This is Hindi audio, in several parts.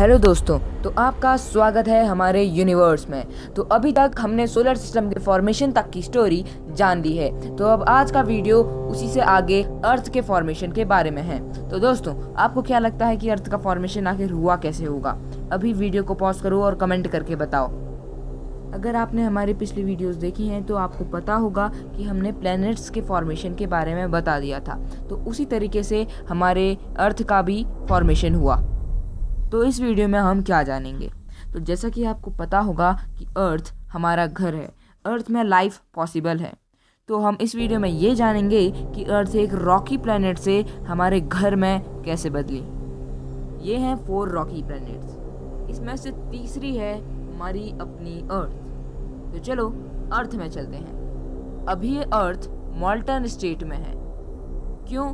हेलो दोस्तों, तो आपका स्वागत है हमारे यूनिवर्स में। तो अभी तक हमने सोलर सिस्टम के फॉर्मेशन तक की स्टोरी जान ली है। तो अब आज का वीडियो उसी से आगे अर्थ के फॉर्मेशन के बारे में है। तो दोस्तों, आपको क्या लगता है कि अर्थ का फॉर्मेशन आखिर हुआ कैसे होगा? अभी वीडियो को पॉज करो और कमेंट करके बताओ। अगर आपने हमारी पिछली वीडियोस देखी हैं तो आपको पता होगा कि हमने प्लैनेट्स के फॉर्मेशन के बारे में बता दिया था। तो उसी तरीके से हमारे अर्थ का भी फॉर्मेशन हुआ। तो इस वीडियो में हम क्या जानेंगे? तो जैसा कि आपको पता होगा कि अर्थ हमारा घर है, अर्थ में लाइफ पॉसिबल है। तो हम इस वीडियो में ये जानेंगे कि अर्थ एक रॉकी प्लैनेट से हमारे घर में कैसे बदली। ये हैं 4 रॉकी प्लैनेट्स। इसमें से तीसरी है हमारी अपनी अर्थ। तो चलो अर्थ में चलते हैं। अभी ये अर्थ मॉल्टन स्टेट में है। क्यों?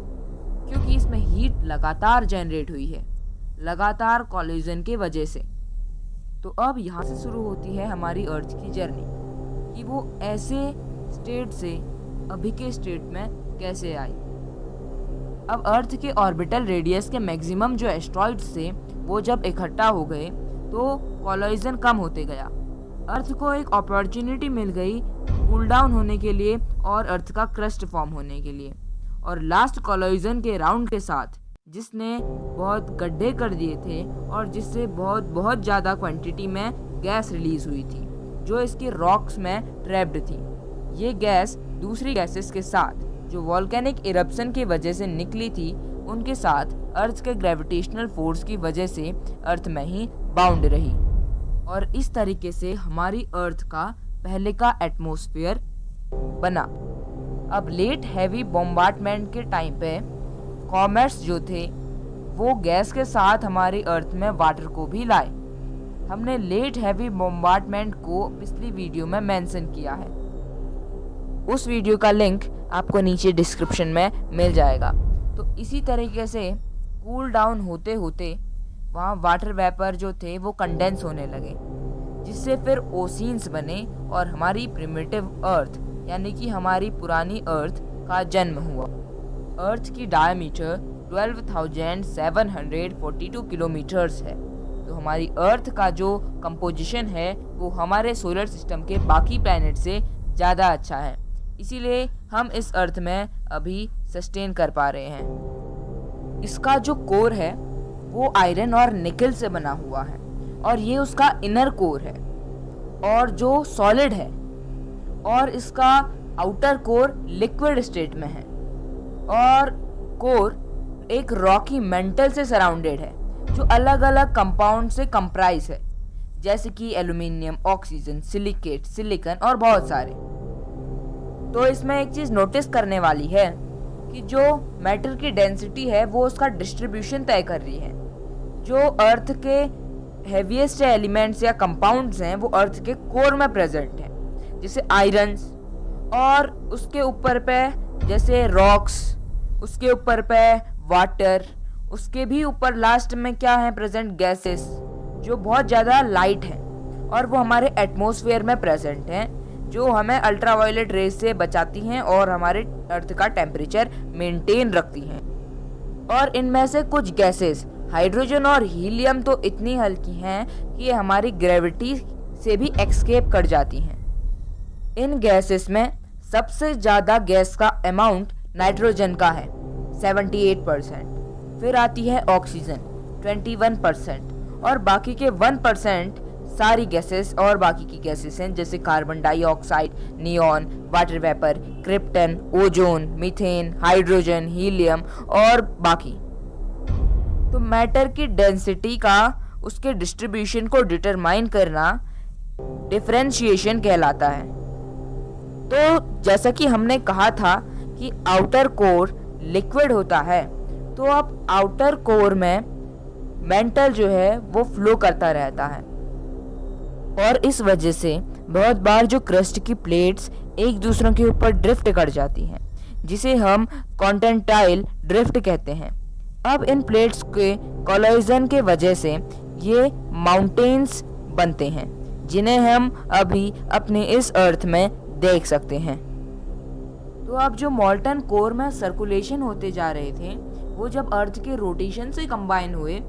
क्योंकि इसमें हीट लगातार जनरेट हुई है, लगातार कॉलिजन के वजह से। तो अब यहाँ से शुरू होती है हमारी अर्थ की जर्नी कि वो ऐसे स्टेट से अभी के स्टेट में कैसे आई। अब अर्थ के ऑर्बिटल रेडियस के मैक्सिमम जो एस्ट्रॉइड्स थे वो जब इकट्ठा हो गए तो कॉलिजन कम होते गया। अर्थ को एक अपॉर्चुनिटी मिल गई कूल डाउन होने के लिए और अर्थ का क्रस्ट फॉर्म होने के लिए। और लास्ट कॉलिजन के राउंड के साथ जिसने बहुत गड्ढे कर दिए थे और जिससे बहुत ज़्यादा क्वांटिटी में गैस रिलीज हुई थी जो इसके रॉक्स में ट्रैप्ड थी। ये गैस दूसरी गैसेस के साथ जो वॉल्केनिक इरप्शन की वजह से निकली थी उनके साथ अर्थ के ग्रेविटेशनल फोर्स की वजह से अर्थ में ही बाउंड रही। और इस तरीके से हमारी अर्थ का पहले का एटमॉस्फेयर बना। अब लेट हैवी बॉम्बार्डमेंट के टाइम पे कॉमेट्स जो थे वो गैस के साथ हमारी अर्थ में वाटर को भी लाए। हमने लेट हैवी बॉम्बार्डमेंट को पिछली वीडियो में मेंशन किया है। उस वीडियो का लिंक आपको नीचे डिस्क्रिप्शन में मिल जाएगा। तो इसी तरीके से कूल डाउन होते होते वहाँ वाटर वेपर जो थे वो कंडेंस होने लगे, जिससे फिर ओशियंस बने और हमारी प्रिमिटिव अर्थ यानी कि हमारी पुरानी अर्थ का जन्म हुआ। अर्थ की डायमीटर 12,742 किलोमीटर्स है। तो हमारी अर्थ का जो कंपोजिशन है वो हमारे सोलर सिस्टम के बाकी प्लैनेट से ज़्यादा अच्छा है, इसीलिए हम इस अर्थ में अभी सस्टेन कर पा रहे हैं। इसका जो कोर है वो आयरन और निकल से बना हुआ है और ये उसका इनर कोर है और जो सॉलिड है, और इसका आउटर कोर लिक्विड स्टेट में है और कोर एक रॉकी मेंटल से सराउंडेड है जो अलग अलग कंपाउंड से कंप्राइज है, जैसे कि एल्यूमिनियम, ऑक्सीजन, सिलिकेट, सिलिकॉन और बहुत सारे। तो इसमें एक चीज नोटिस करने वाली है कि जो मैटर की डेंसिटी है वो उसका डिस्ट्रीब्यूशन तय कर रही है। जो अर्थ के हेवीएस्ट एलिमेंट्स या कंपाउंड्स हैं वो अर्थ के कोर में प्रेजेंट हैं, जैसे आयरन्स, और उसके ऊपर पे जैसे रॉक्स, उसके ऊपर पे वाटर, उसके भी ऊपर लास्ट में क्या है प्रेजेंट गैसेस जो बहुत ज़्यादा लाइट हैं और वो हमारे एटमॉस्फेयर में प्रेजेंट हैं जो हमें अल्ट्रावायलेट रेज से बचाती हैं और हमारे अर्थ का टेम्परेचर मेंटेन रखती हैं। और इनमें से कुछ गैसेस हाइड्रोजन और हीलियम तो इतनी हल्की हैं कि ये हमारी ग्रेविटी से भी एस्केप कर जाती हैं। इन गैसेस में सबसे ज़्यादा गैस का अमाउंट नाइट्रोजन का है 78%, फिर आती है ऑक्सीजन 21% और बाकी के 1% सारी गैसेस और बाकी की गैसेस हैं, जैसे carbon dioxide, neon, water vapour, krypton, ozone, methane, hydrogen, helium और बाकी। तो मैटर की डेंसिटी का उसके डिस्ट्रीब्यूशन को डिटरमाइन करना डिफरेंशिएशन कहलाता है। तो जैसा कि हमने कहा था कि आउटर कोर लिक्विड होता है, तो अब आउटर कोर में मेंटल जो है वो फ्लो करता रहता है और इस वजह से बहुत बार जो क्रस्ट की प्लेट्स एक दूसरों के ऊपर ड्रिफ्ट कर जाती हैं, जिसे हम कॉन्टिनेंटल ड्रिफ्ट कहते हैं। अब इन प्लेट्स के कॉलिजन के वजह से ये माउंटेन्स बनते हैं, जिन्हें हम अभी अपने इस अर्थ में देख सकते हैं। तो अब जो मॉल्टन कोर में सर्कुलेशन होते जा रहे थे वो जब अर्थ के रोटेशन से कंबाइन हुए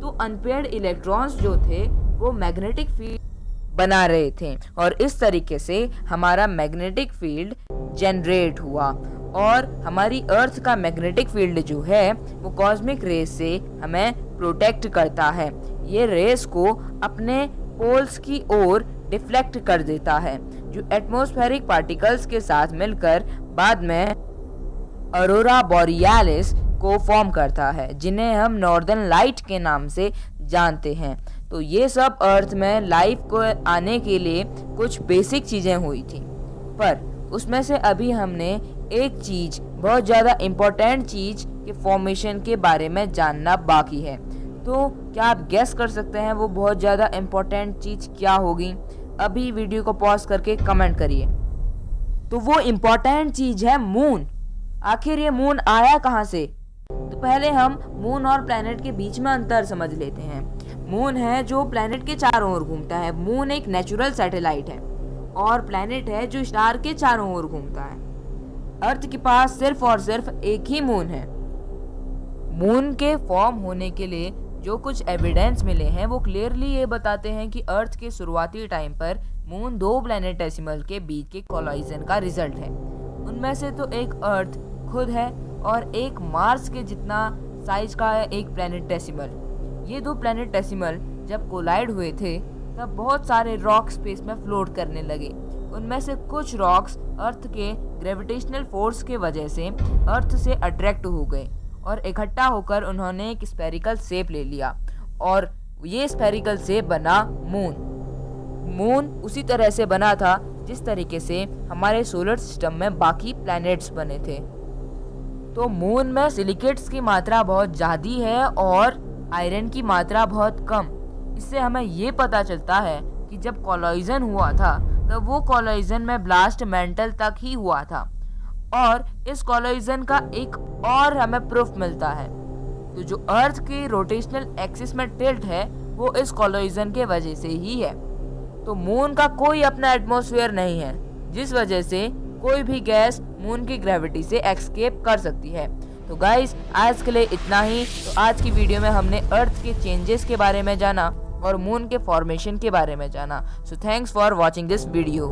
तो अनपेयर्ड इलेक्ट्रॉन्स जो थे वो मैग्नेटिक फील्ड बना रहे थे और इस तरीके से हमारा मैग्नेटिक फील्ड जनरेट हुआ और हमारी अर्थ का मैग्नेटिक फील्ड जो है वो कॉस्मिक रेस से हमें प्रोटेक्ट करता है। ये रेस को अपने पोल्स की ओर डिफ्लेक्ट कर देता है जो एटमॉस्फेरिक पार्टिकल्स के साथ मिलकर बाद में ऑरोरा बोरियालिस को फॉर्म करता है, जिन्हें हम नॉर्दर्न लाइट के नाम से जानते हैं। तो ये सब अर्थ में लाइफ को आने के लिए कुछ बेसिक चीज़ें हुई थी, पर उसमें से अभी हमने एक चीज़, बहुत ज़्यादा इम्पोर्टेंट चीज़ के फॉर्मेशन के बारे में जानना बाकी है। तो क्या आप गेस कर सकते हैं वो बहुत ज़्यादा इम्पोर्टेंट चीज़ क्या होगी? अभी वीडियो को पॉज करके कमेंट करिए। तो वो इम्पोर्टेंट चीज़ है मून। आखिर ये मून आया कहाँ से? तो पहले हम मून और प्लैनेट के बीच में अंतर समझ लेते हैं। मून है जो प्लैनेट के चारों ओर घूमता है। मून एक नेचुरल सैटेलाइट है और प्लैनेट है जो स्टार के चारों ओर घूमता है। अर्थ के पास सिर्फ और सिर्फ एक ही मून है। मून के फॉर्म होने के लिए जो कुछ एविडेंस मिले हैं वो क्लियरली ये बताते हैं कि अर्थ के शुरुआती टाइम पर मून दो प्लैनेटेसिमल के बीच के कोलाइजन का रिजल्ट है। उनमें से तो एक अर्थ खुद है और एक मार्स के जितना साइज का है एक प्लैनेटेसिमल। ये दो प्लैनेटेसिमल जब कोलाइड हुए थे तब बहुत सारे रॉक स्पेस में फ्लोट करने लगे। उनमें से कुछ रॉक्स अर्थ के ग्रेविटेशनल फोर्स के वजह से अर्थ से अट्रैक्ट हो गए और इकट्ठा होकर उन्होंने एक स्फेरिकल शेप ले लिया और ये स्फेरिकल शेप बना मून। मून उसी तरह से बना था जिस तरीके से हमारे सोलर सिस्टम में बाकी प्लैनेट्स बने थे। तो मून में सिलिकेट्स की मात्रा बहुत ज़्यादा है और आयरन की मात्रा बहुत कम। इससे हमें ये पता चलता है कि जब कोलाइजन हुआ था तब वो कोलाइजन में ब्लास्ट मेंटल तक ही हुआ था और इस कोलाइजन का एक और हमें प्रूफ मिलता है। तो जो अर्थ की रोटेशनल एक्सिस में टिल्ट है वो इस कोलाइजन के वजह से ही है। तो मून का कोई अपना एटमॉस्फेयर नहीं है जिस वजह से कोई भी गैस मून की ग्रेविटी से एस्केप कर सकती है। तो गाइस आज के लिए इतना ही। तो आज की वीडियो में हमने अर्थ के चेंजेस के बारे में जाना और मून के फॉर्मेशन के बारे में जाना। So thanks for watching this video.